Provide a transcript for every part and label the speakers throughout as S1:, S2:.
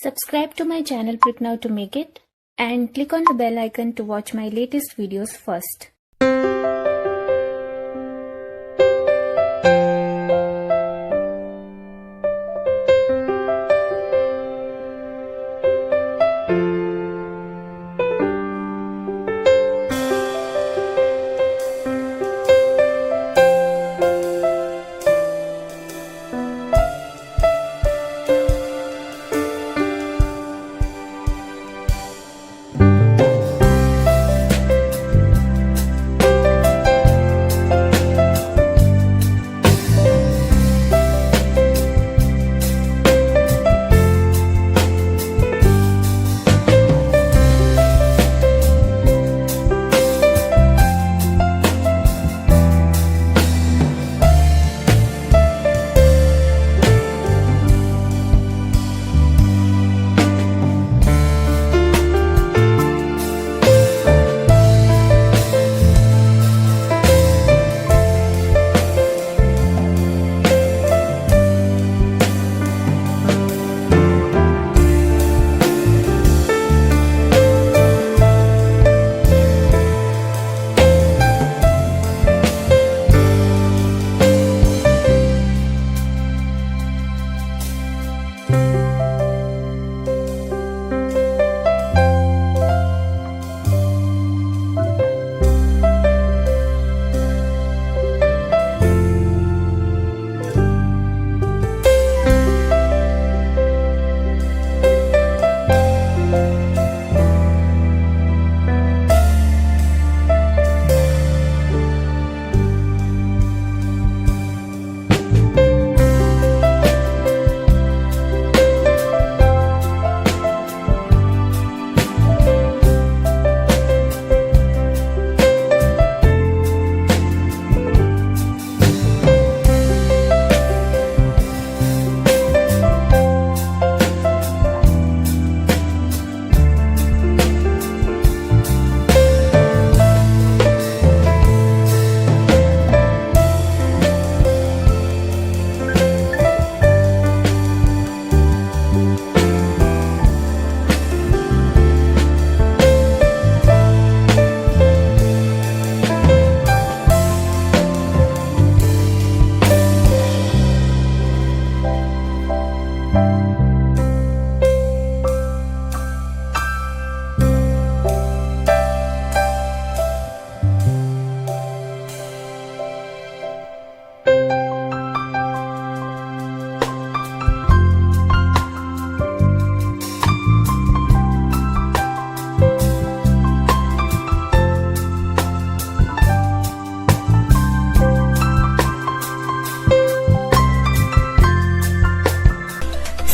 S1: Subscribe to my channel Click Now to make it and click on the bell icon to watch my latest videos first.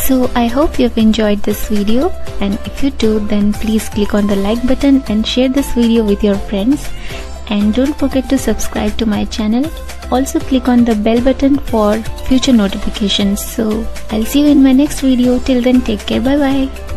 S1: So I hope you've enjoyed this video, and if you do, then please click on the like button and share this video with your friends, and don't forget to subscribe to my channel. Also click on the bell button for future notifications. So I'll see you in my next video. Till then, take care. Bye bye.